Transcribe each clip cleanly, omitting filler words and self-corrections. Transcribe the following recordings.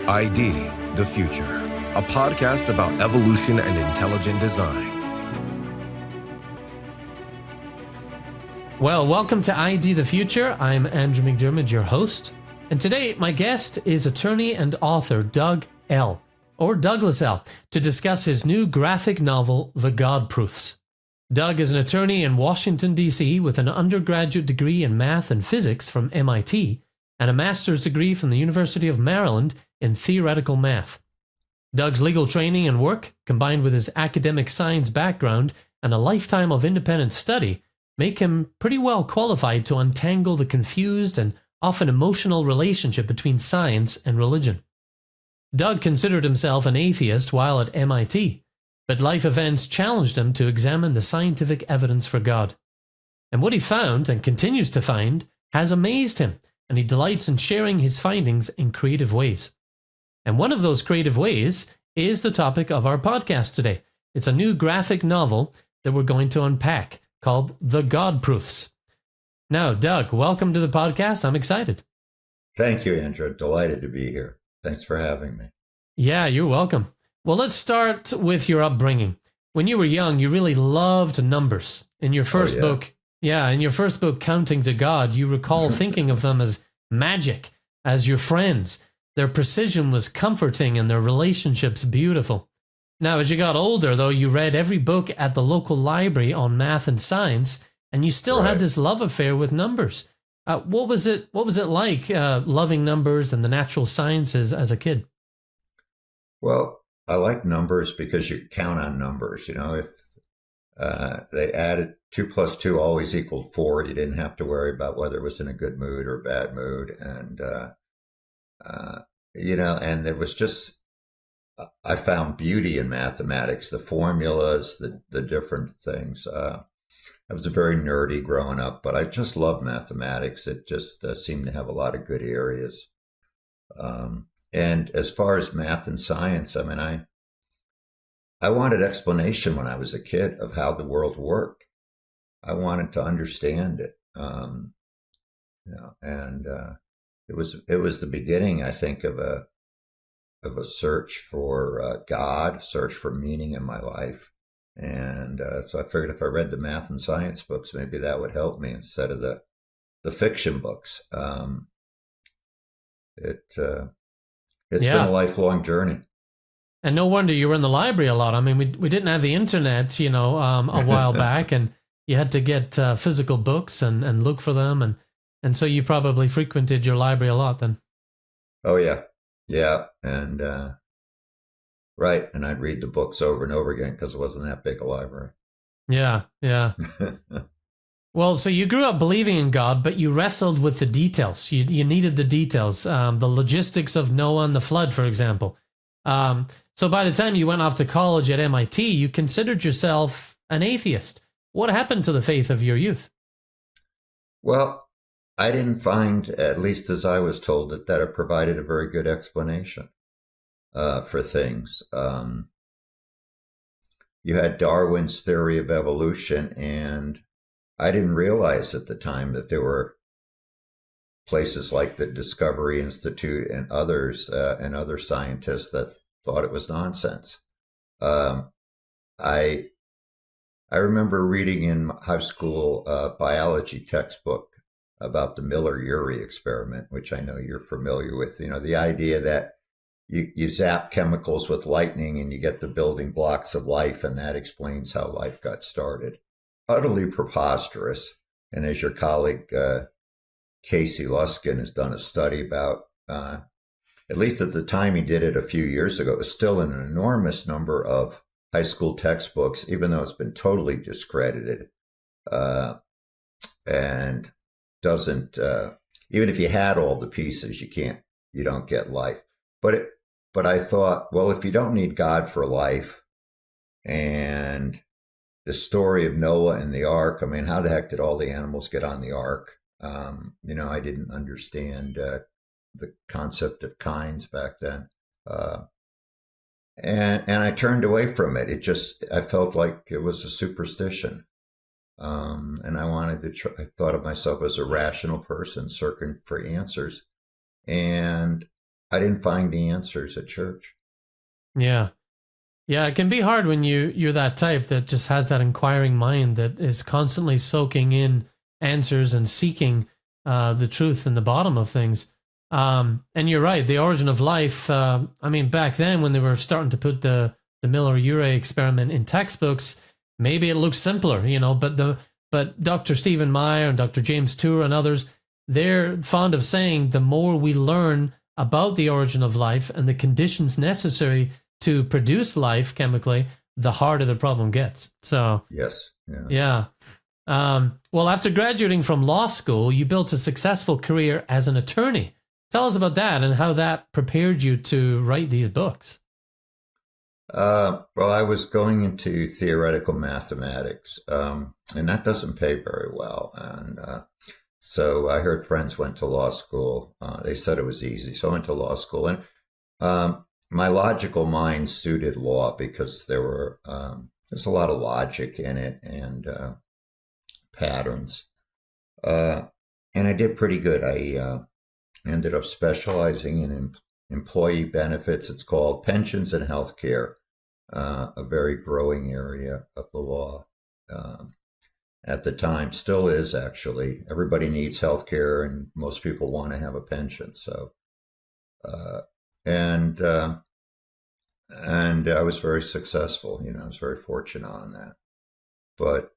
ID, the Future, a podcast about evolution and intelligent design. Well, welcome to ID the Future. I'm Andrew McDiarmid, your host. And today, my guest is attorney and author Doug Ell, or Douglas Ell, to discuss his new graphic novel, The God Proofs. Doug is an attorney in Washington, D.C. with an undergraduate degree in math and physics from MIT and a master's degree from the University of Maryland in theoretical math. Doug's legal training and work, combined with his academic science background and a lifetime of independent study, make him pretty well qualified to untangle the confused and often emotional relationship between science and religion. Doug considered himself an atheist while at MIT, but life events challenged him to examine the scientific evidence for God. And what he found, and continues to find, has amazed him, and he delights in sharing his findings in creative ways. And one of those creative ways is the topic of our podcast today. It's a new graphic novel that we're going to unpack called The God Proofs. Now, Doug, welcome to the podcast. I'm excited. Thank you, Andrew. Delighted to be here. Thanks for having me. Yeah, you're welcome. Well, let's start with your upbringing. When you were young, you really loved numbers. In your first book, Counting to God, you recall thinking of them as magic, as your friends. Their precision was comforting and their relationships beautiful. Now, as you got older, though, you read every book at the local library on math and science, and you still had this love affair with numbers. What was it like loving numbers and the natural sciences as a kid? Well, I like numbers because you count on numbers. You know, if they added 2 plus 2 always equaled 4, you didn't have to worry about whether it was in a good mood or a bad mood. And, and there was just, I found beauty in mathematics, the formulas, the different things. I was very nerdy growing up, but I just loved mathematics. It just seemed to have a lot of good areas. And as far as math and science, I mean, I wanted explanation when I was a kid of how the world worked. I wanted to understand it, it was the beginning, I think, of a search for God, search for meaning in my life. And so I figured if I read the math and science books, maybe that would help me instead of the fiction books. It's been a lifelong journey. And no wonder you were in the library a lot. I mean, we didn't have the internet, a while back, and you had to get physical books and look for them. And so you probably frequented your library a lot then. Oh, yeah. Yeah. And, right. And I'd read the books over and over again because it wasn't that big a library. Yeah. Yeah. Well, so you grew up believing in God, but you wrestled with the details. You needed the details, the logistics of Noah and the flood, for example. So by the time you went off to college at MIT, you considered yourself an atheist. What happened to the faith of your youth? Well, I didn't find, at least as I was told, that it provided a very good explanation for things. You had Darwin's theory of evolution, and I didn't realize at the time that there were places like the Discovery Institute and others and other scientists that thought it was nonsense. I remember reading in high school a biology textbook about the Miller-Urey experiment, which I know you're familiar with. You know, the idea that you zap chemicals with lightning and you get the building blocks of life, and that explains how life got started. Utterly preposterous. And as your colleague Casey Luskin has done a study about, at least at the time he did it a few years ago, it was still in an enormous number of high school textbooks, even though it's been totally discredited, and doesn't, even if you had all the pieces, you don't get life. But I thought, well, if you don't need God for life, and the story of Noah and the ark, I mean, how the heck did all the animals get on the ark? I didn't understand the concept of kinds back then. And I turned away from it. I felt like it was a superstition. And I wanted to I thought of myself as a rational person searching for answers. And I didn't find the answers at church. Yeah. Yeah, it can be hard when you're that type that just has that inquiring mind that is constantly soaking in answers and seeking the truth in the bottom of things. And you're right, the origin of life. I mean, back then when they were starting to put the Miller-Urey experiment in textbooks, maybe it looks simpler, but Dr. Stephen Meyer and Dr. James Tour and others, they're fond of saying the more we learn about the origin of life and the conditions necessary to produce life chemically, the harder the problem gets. So yes, yeah. Well, after graduating from law school, you built a successful career as an attorney. Tell us about that and how that prepared you to write these books. Well, I was going into theoretical mathematics, and that doesn't pay very well. And so I heard friends went to law school. They said it was easy, so I went to law school, and my logical mind suited law because there's a lot of logic in it and patterns. And I did pretty good. I ended up specializing in employee benefits. It's called pensions and healthcare, a very growing area of the law at the time. Still is, actually. Everybody needs healthcare, and most people want to have a pension. So, and I was very successful. I was very fortunate on that. But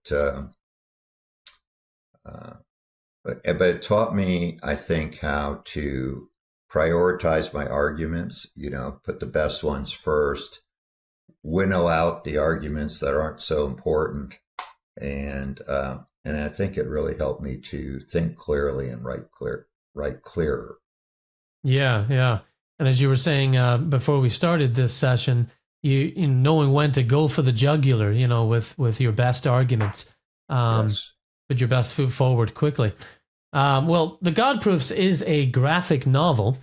it taught me, I think, how to prioritize my arguments. Put the best ones first, winnow out the arguments that aren't so important, and I think it really helped me to think clearly and write clearer. Yeah. And as you were saying before we started this session, you knowing when to go for the jugular, with your best arguments, Yes. put your best foot forward quickly. Well, The God Proofs is a graphic novel,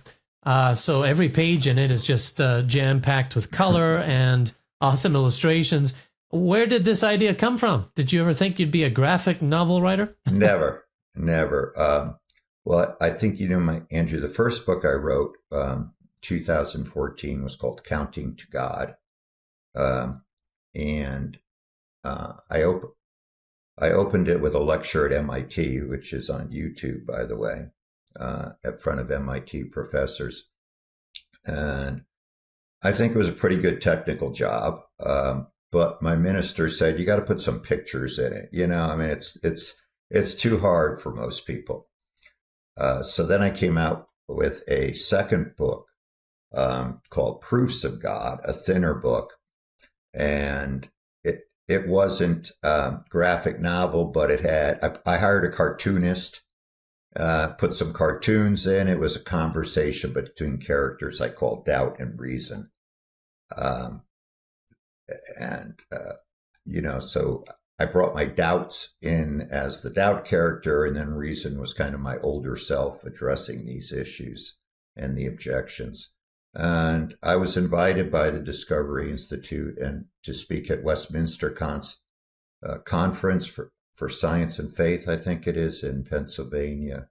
so every page in it is just jam-packed with color and awesome illustrations. Where did this idea come from? Did you ever think you'd be a graphic novel writer? Never. Well, I think Andrew, the first book I wrote, 2014, was called Counting to God. And I opened it with a lecture at MIT, which is on YouTube, by the way, in front of MIT professors. And I think it was a pretty good technical job. But my minister said, you got to put some pictures in it. It's too hard for most people. So then I came out with a second book called Proofs of God, a thinner book. And it wasn't a graphic novel, but I hired a cartoonist, put some cartoons in. It was a conversation between characters I called Doubt and Reason. So I brought my doubts in as the doubt character, and then Reason was kind of my older self addressing these issues and the objections. And I was invited by the Discovery Institute and to speak at Westminster Conference for Science and Faith, I think it is, in Pennsylvania.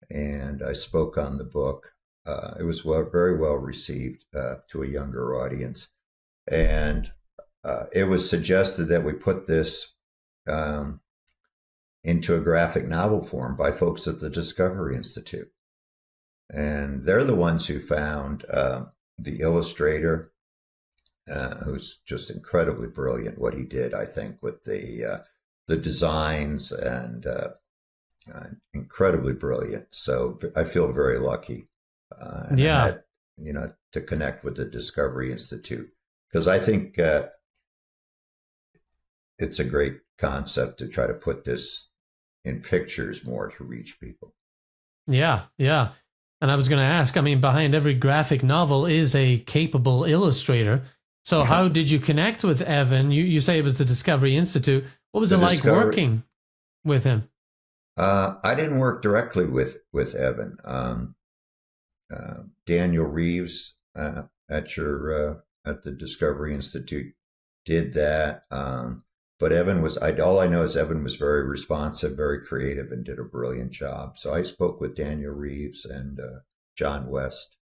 And I spoke on the book. It was very well received to a younger audience. And it was suggested that we put this into a graphic novel form by folks at the Discovery Institute. And they're the ones who found the illustrator, who's just incredibly brilliant what he did, I think, with the designs, and incredibly brilliant. So I feel very lucky. And I had, to connect with the Discovery Institute, because I think it's a great concept to try to put this in pictures more to reach people. Yeah. And I was going to ask, behind every graphic novel is a capable illustrator. So how did you connect with Evan? You say it was the Discovery Institute. What was it like working with him? I didn't work directly with Evan. Daniel Reeves at the Discovery Institute did that. But Evan all I know is Evan was very responsive, very creative, and did a brilliant job. So I spoke with Daniel Reeves and John West.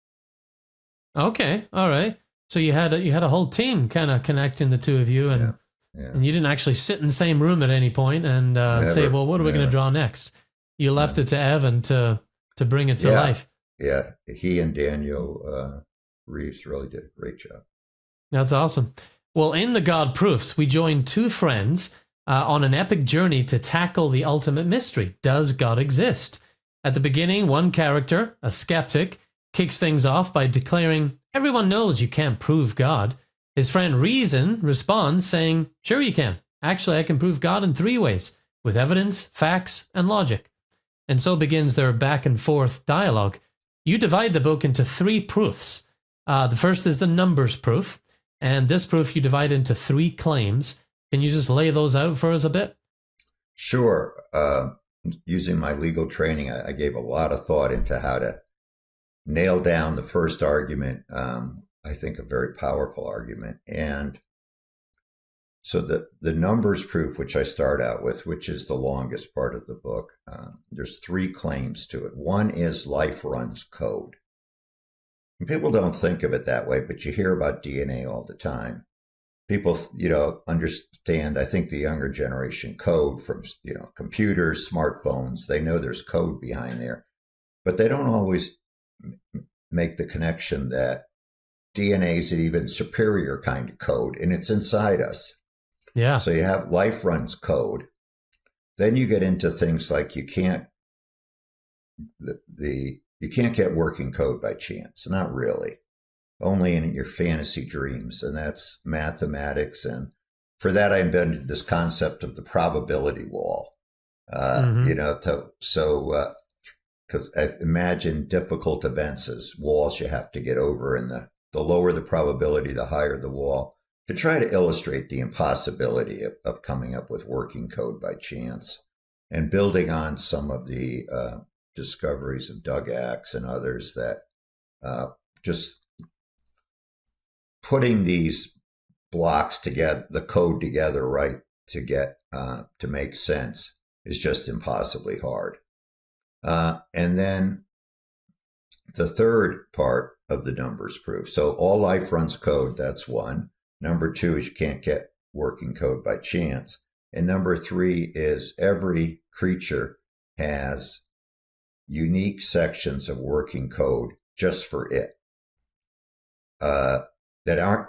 Okay, all right. So you had a whole team kind of connecting the two of you, and Yeah. and you didn't actually sit in the same room at any point and say, well, what are we going to draw next? You left it to Evan to bring it to life. Yeah, he and Daniel Reeves really did a great job. That's awesome. Well, in the God Proofs, we join two friends on an epic journey to tackle the ultimate mystery. Does God exist? At the beginning, one character, a skeptic, kicks things off by declaring, everyone knows you can't prove God. His friend Reason responds saying, sure you can. Actually, I can prove God in 3 ways, with evidence, facts, and logic. And so begins their back and forth dialogue. You divide the book into 3 proofs. The first is the numbers proof, and this proof you divide into 3 claims. Can you just lay those out for us a bit? Sure. Using my legal training, I gave a lot of thought into how to nail down the first argument. I think a very powerful argument. And so the numbers proof, which I start out with, which is the longest part of the book, there's 3 claims to it. One is life runs code. And people don't think of it that way, but you hear about DNA all the time. People, understand, I think the younger generation, code from, computers, smartphones. They know there's code behind there, but they don't always make the connection that DNA is an even superior kind of code, and it's inside us. Yeah. So you have life runs code. Then you get into things like you can't get working code by chance. Not really. Only in your fantasy dreams, and that's mathematics. And for that, I invented this concept of the probability wall. Because I imagine difficult events as walls you have to get over, and the lower the probability, the higher the wall, to try to illustrate the impossibility of coming up with working code by chance, and building on some of the discoveries of Doug Axe and others that just putting these blocks together, the code together, right, to get to make sense is just impossibly hard. And then the third part of the numbers proof. So all life runs code. That's one. Number 2 is you can't get working code by chance. And number 3 is every creature has unique sections of working code just for it. That aren't,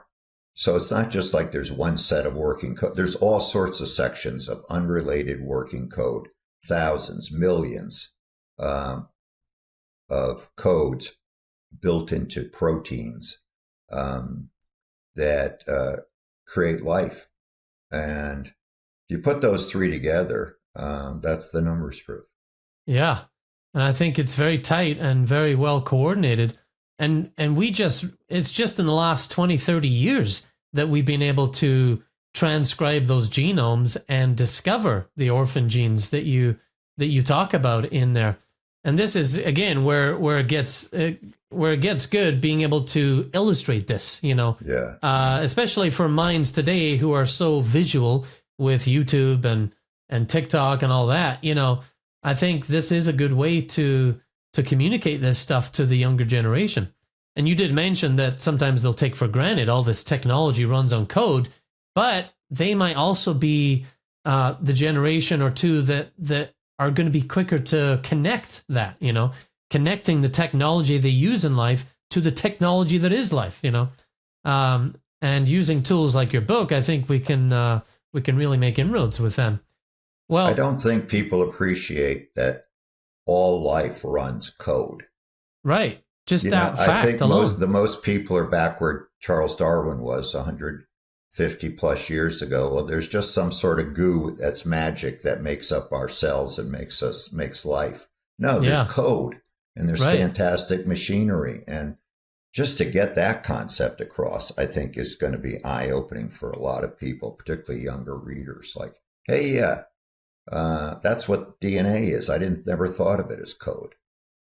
so it's not just like there's one set of working code. There's all sorts of sections of unrelated working code, thousands, millions of codes built into proteins that create life. And you put those 3 together, that's the numbers proof. Yeah. And I think it's very tight and very well coordinated. And it's just in the last 20, 30 years that we've been able to transcribe those genomes and discover the orphan genes that you talk about in there. And this is, again, where it gets good, being able to illustrate this, especially for minds today who are so visual with YouTube and TikTok and all that. I think this is a good way to communicate this stuff to the younger generation. And you did mention that sometimes they'll take for granted all this technology runs on code, but they might also be the generation or two that are going to be quicker to connect that, connecting the technology they use in life to the technology that is life, and using tools like your book, I think we can really make inroads with them. Well, I don't think people appreciate that all life runs code. Right. Just that fact I think alone. most people are back where Charles Darwin was 150 plus years ago. Well, there's just some sort of goo that's magic that makes up our cells and makes life. No, there's code, and there's fantastic machinery. And just to get that concept across, I think is going to be eye-opening for a lot of people, particularly younger readers. Like, hey, that's what DNA is. I never thought of it as code.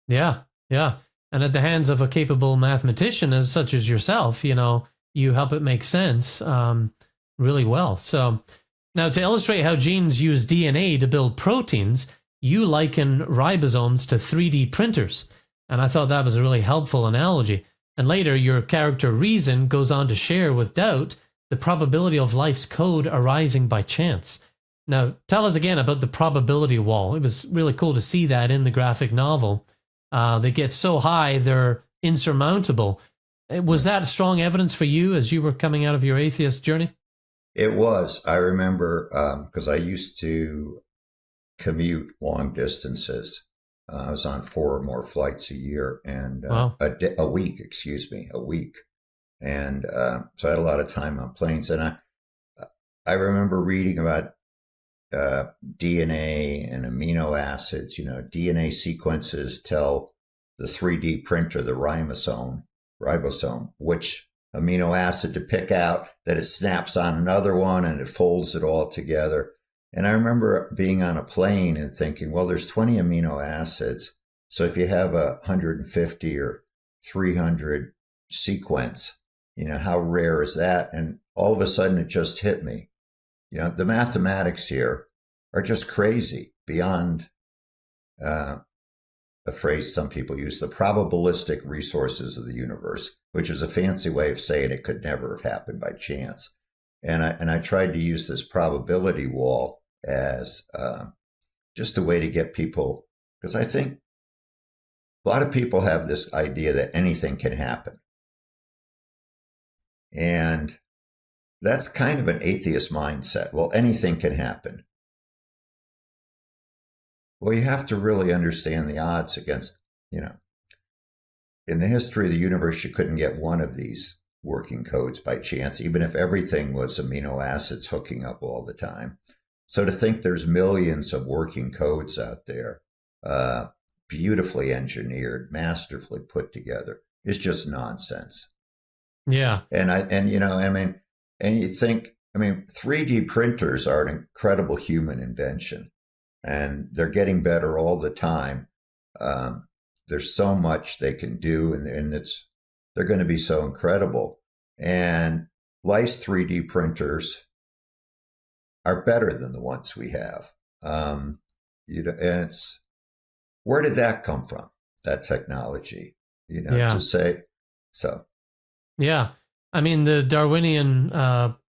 Yeah, yeah. And at the hands of a capable mathematician such as yourself, you help it make sense really well. So now, to illustrate how genes use DNA to build proteins, you liken ribosomes to 3D printers. And I thought that was a really helpful analogy. And later, your character Reason goes on to share with Doubt the probability of life's code arising by chance. Now, tell us again about the probability wall. It was really cool to see that in the graphic novel. They get so high, they're insurmountable. Was that strong evidence for you as you were coming out of your atheist journey? It was. I remember because I used to commute long distances. I was on 4 or more flights a year and Wow. a week, a week. And so I had a lot of time on planes. And I remember reading about DNA and amino acids. You know, DNA sequences tell the 3D printer, the ribosome, which amino acid to pick out, that it snaps on another one and it folds it all together. And I remember being on a plane and thinking, well, there's 20 amino acids. So if you have 150 or 300 sequence, you know, how rare is that? And all of a sudden it just hit me. You know, the mathematics here are just crazy, beyond a phrase some people use, the probabilistic resources of the universe, which is a fancy way of saying it could never have happened by chance. And I tried to use this probability wall as just a way to get people, because I think a lot of people have this idea that anything can happen. And that's kind of an atheist mindset. Well, anything can happen. Well, you have to really understand the odds against, you know, in the history of the universe, you couldn't get one of these working codes by chance, even if everything was amino acids hooking up all the time. So to think there's millions of working codes out there, beautifully engineered, masterfully put together, is just nonsense. Yeah. And you know, I mean, and you think, I mean, 3D printers are an incredible human invention, and they're getting better all the time. There's so much they can do, and they're going to be so incredible. And life's 3D printers are better than the ones we have. You know, and where did that come from? That technology, you know, to say so. Yeah. I mean, the Darwinian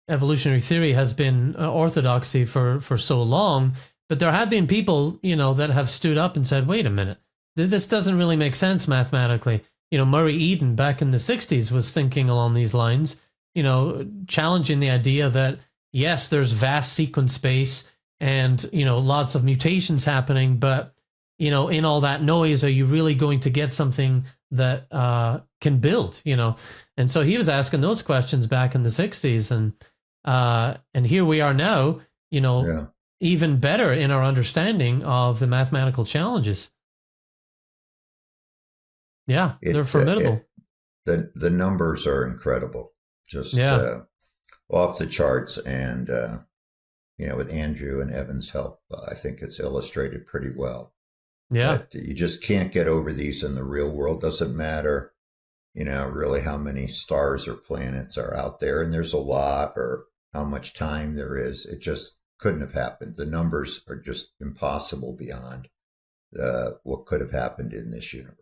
evolutionary theory has been orthodoxy for so long, but there have been people, you know, that have stood up and said, wait a minute, this doesn't really make sense mathematically. You know, Murray Eden back in the 60s was thinking along these lines, you know, challenging the idea that, yes, there's vast sequence space and, you know, lots of mutations happening, but, you know, in all that noise, are you really going to get something that can build, you know? And so he was asking those questions back in the 60s, and here we are now, you know, even better in our understanding of the mathematical challenges. Yeah, they're formidable. The numbers are incredible, just off the charts. And, you know, with Andrew and Evan's help, I think it's illustrated pretty well. Yeah. But you just can't get over these in the real world. Doesn't matter, you know, really how many stars or planets are out there, and there's a lot, or how much time there is. It just couldn't have happened. The numbers are just impossible beyond what could have happened in this universe.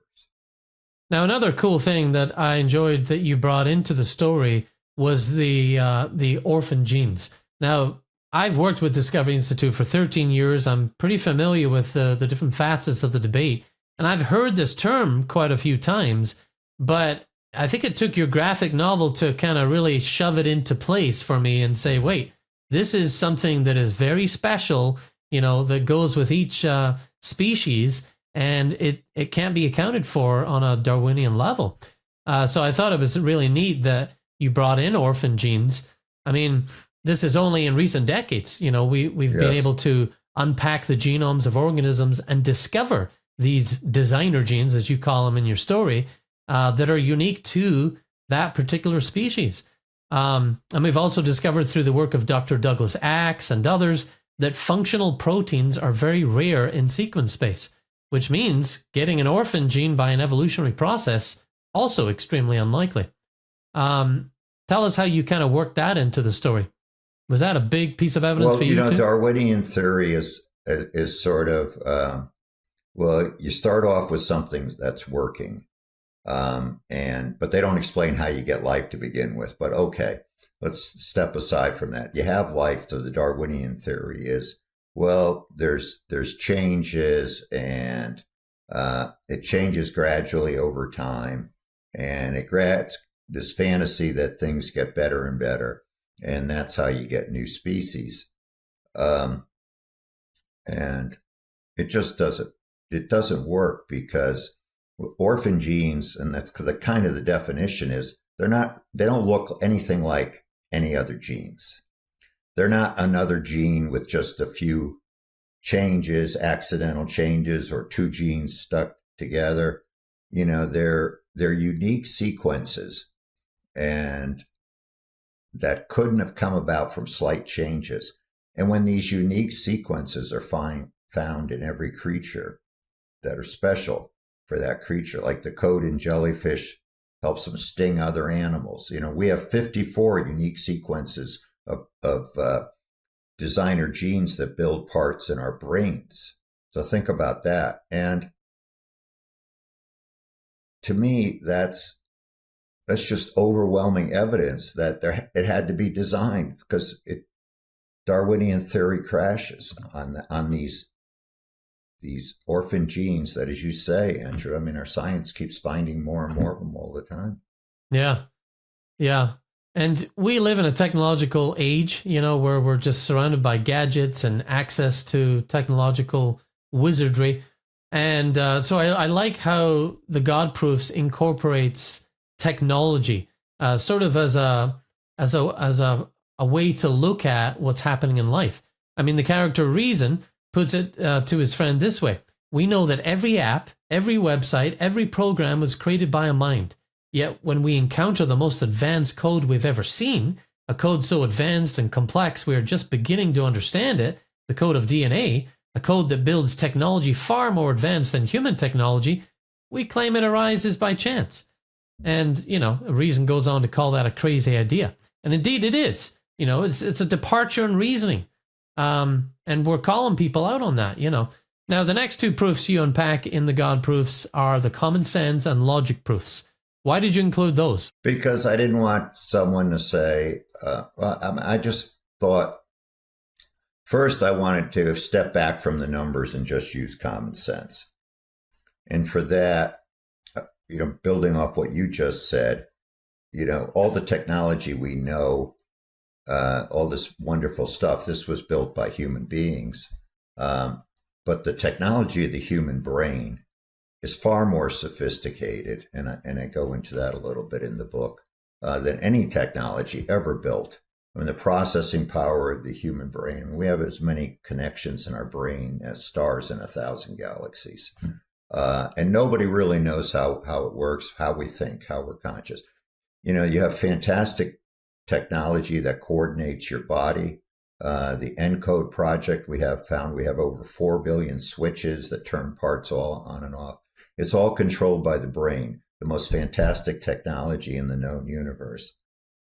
Now, another cool thing that I enjoyed that you brought into the story was the orphan genes. Now, I've worked with Discovery Institute for 13 years. I'm pretty familiar with the different facets of the debate, and I've heard this term quite a few times, but I think it took your graphic novel to kind of really shove it into place for me and say, wait, this is something that is very special, you know, that goes with each species, and it can't be accounted for on a Darwinian level. So I thought it was really neat that you brought in orphan genes. I mean, this is only in recent decades, you know, we've been able to unpack the genomes of organisms and discover these designer genes, as you call them in your story, that are unique to that particular species. And we've also discovered through the work of Dr. Douglas Ell and others that functional proteins are very rare in sequence space, which means getting an orphan gene by an evolutionary process also extremely unlikely. Tell us how you kind of worked that into the story. Was that a big piece of evidence for you? Well, you know, too? Darwinian theory is sort of, well, you start off with something that's working, But they don't explain how you get life to begin with. But okay, let's step aside from that. You have life. So the Darwinian theory is, well, there's changes, and it changes gradually over time, and it grabs this fantasy that things get better and better, and that's how you get new species. And it just doesn't work, because orphan genes, and that's the kind of the definition is, they don't look anything like any other genes. They're not another gene with just a few changes, accidental changes, or two genes stuck together. They're unique sequences, and that couldn't have come about from slight changes. And when these unique sequences are found in every creature that are special for that creature, like the code in jellyfish helps them sting other animals. We have 54 unique sequences of designer genes that build parts in our brains. So think about that. And to me, that's just overwhelming evidence that it had to be designed, because Darwinian theory crashes on these orphan genes that, as you say, Andrew, I mean, our science keeps finding more and more of them all the time. Yeah. Yeah. And we live in a technological age, where we're just surrounded by gadgets and access to technological wizardry. And so I like how the God Proofs incorporates technology, sort of as a way to look at what's happening in life. I mean, the character Reason puts it to his friend this way: we know that every app, every website, every program was created by a mind. Yet when we encounter the most advanced code we've ever seen, a code so advanced and complex we are just beginning to understand it, the code of DNA, a code that builds technology far more advanced than human technology, we claim it arises by chance. And, Reason goes on to call that a crazy idea. And indeed it is. It's a departure in reasoning. And we're calling people out on that, Now, the next two proofs you unpack in the God Proofs are the common sense and logic proofs. Why did you include those? Because I didn't want someone to say, I just thought, first I wanted to step back from the numbers and just use common sense. And for that, building off what you just said, all the technology we know, all this wonderful stuff, this was built by human beings. But the technology of the human brain is far more sophisticated, and I go into that a little bit in the book, than any technology ever built. I mean, the processing power of the human brain, we have as many connections in our brain as stars in 1,000 galaxies. And nobody really knows how it works, how we think, how we're conscious. You have fantastic technology that coordinates your body. The ENCODE project, we have over 4 billion switches that turn parts all on and off. It's all controlled by the brain, the most fantastic technology in the known universe.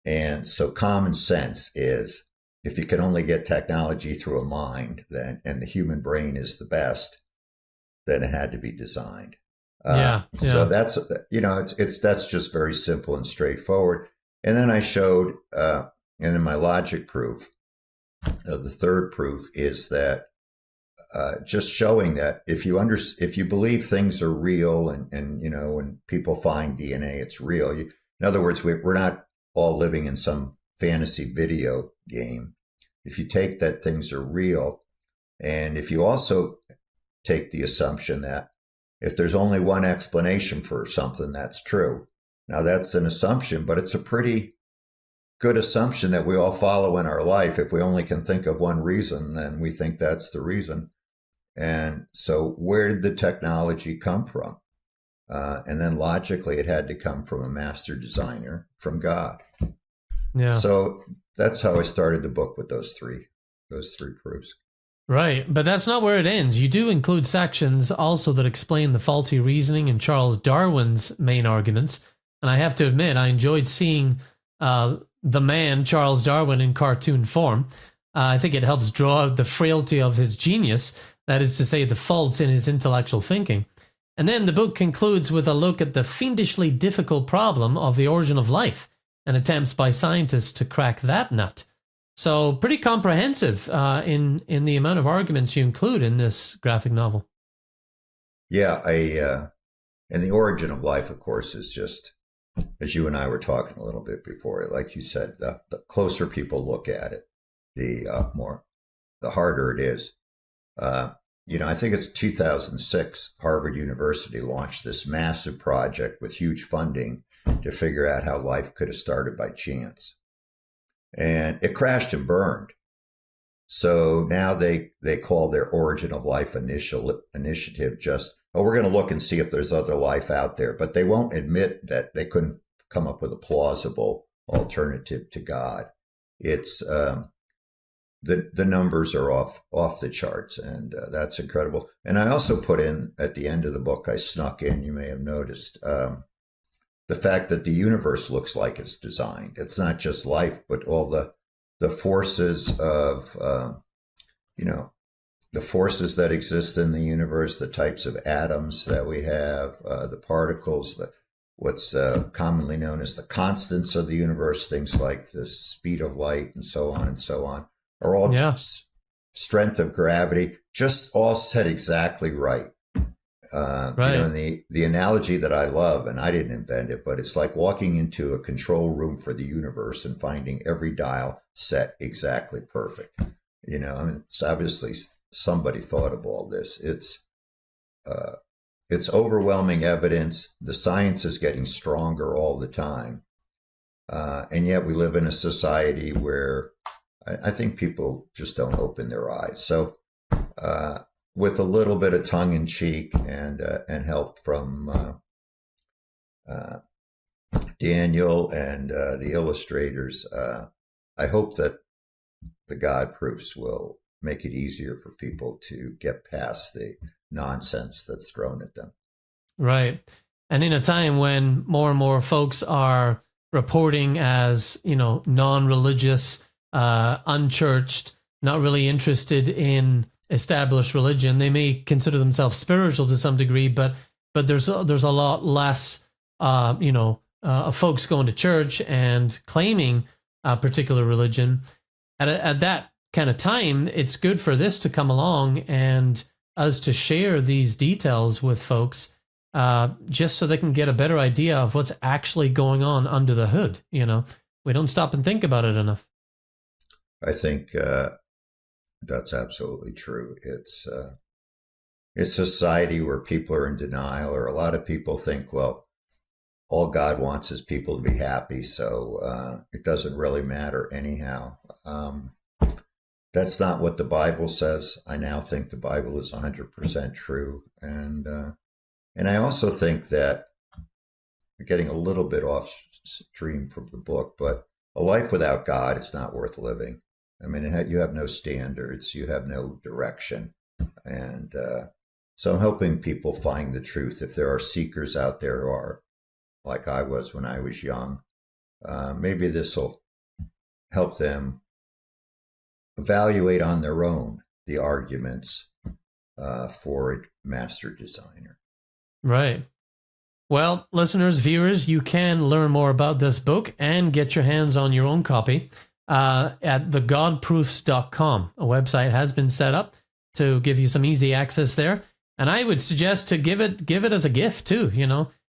And so common sense is, if you can only get technology through a mind, and the human brain is the best, then it had to be designed. So that's, that's just very simple and straightforward. And then I showed, and in my logic proof, the third proof is that just showing that if you believe things are real, and when people find DNA, it's real. In other words, we're not all living in some fantasy video game. If you take that things are real, and if you also take the assumption that if there's only one explanation for something, that's true. Now that's an assumption, but it's a pretty good assumption that we all follow in our life. If we only can think of one reason, then we think that's the reason. And so where did the technology come from? And then logically, it had to come from a master designer, from God. Yeah. So that's how I started the book, with those three proofs. Right, but that's not where it ends. You do include sections also that explain the faulty reasoning in Charles Darwin's main arguments. And I have to admit, I enjoyed seeing the man, Charles Darwin, in cartoon form. I think it helps draw out the frailty of his genius, that is to say, the faults in his intellectual thinking. And then the book concludes with a look at the fiendishly difficult problem of the origin of life and attempts by scientists to crack that nut. So pretty comprehensive in the amount of arguments you include in this graphic novel. Yeah, and the origin of life, of course, is just, as you and I were talking a little bit before, like you said, the closer people look at it, the harder it is. I think it's 2006, Harvard University launched this massive project with huge funding to figure out how life could have started by chance. And it crashed and burned. So now they call their origin of life initiative just, we're going to look and see if there's other life out there. But they won't admit that they couldn't come up with a plausible alternative to God. It's the numbers are off the charts, and that's incredible. And I also put in at the end of the book, I snuck in, you may have noticed, the fact that the universe looks like it's designed. It's not just life, but all the forces of, the forces that exist in the universe, the types of atoms that we have, the particles, what's commonly known as the constants of the universe, things like the speed of light and so on, are all just strength of gravity, just all set exactly right. Right. And the analogy that I love, and I didn't invent it, but it's like walking into a control room for the universe and finding every dial set exactly perfect. It's obviously somebody thought of all this. It's overwhelming evidence. The science is getting stronger all the time. And yet we live in a society where I think people just don't open their eyes. So, with a little bit of tongue in cheek and help from Daniel and the illustrators, I hope that the God proofs will make it easier for people to get past the nonsense that's thrown at them. Right. And in a time when more and more folks are reporting as, non-religious, unchurched, not really interested in established religion, they may consider themselves spiritual to some degree, but there's a lot less, folks going to church and claiming a particular religion. At that kind of time, it's good for this to come along and us to share these details with folks, just so they can get a better idea of what's actually going on under the hood. We don't stop and think about it enough. I think that's absolutely true. It's a society where people are in denial, or a lot of people think, well, all God wants is people to be happy, so it doesn't really matter anyhow. That's not what the Bible says. I now think the Bible is 100% true, and I also think that, getting a little bit off stream from the book, but a life without God is not worth living. I mean, you have no standards, you have no direction. And so I'm hoping people find the truth. If there are seekers out there who are like I was when I was young, maybe this will help them evaluate on their own the arguments for a master designer. Right. Well, listeners, viewers, you can learn more about this book and get your hands on your own copy at thegodproofs.com. A website has been set up to give you some easy access there. And I would suggest to give it as a gift too.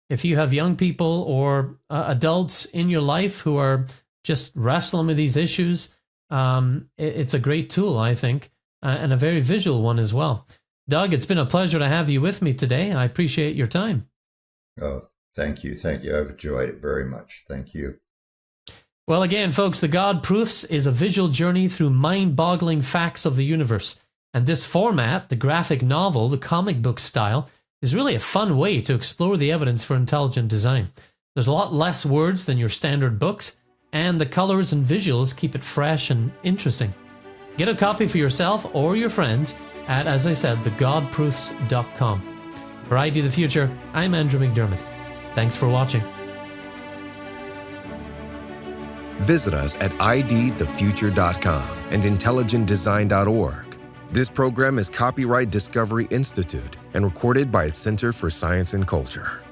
If you have young people or adults in your life who are just wrestling with these issues, it's a great tool, I think, and a very visual one as well. Doug, it's been a pleasure to have you with me today. I appreciate your time. Oh, thank you. I've enjoyed it very much. Thank you. Well, again, folks, The God Proofs is a visual journey through mind-boggling facts of the universe. And this format, the graphic novel, the comic book style, is really a fun way to explore the evidence for intelligent design. There's a lot less words than your standard books, and the colors and visuals keep it fresh and interesting. Get a copy for yourself or your friends at, as I said, thegodproofs.com. For ID the Future, I'm Andrew McDiarmid. Thanks for watching. Visit us at idthefuture.com and intelligentdesign.org. This program is copyright Discovery Institute and recorded by its Center for Science and Culture.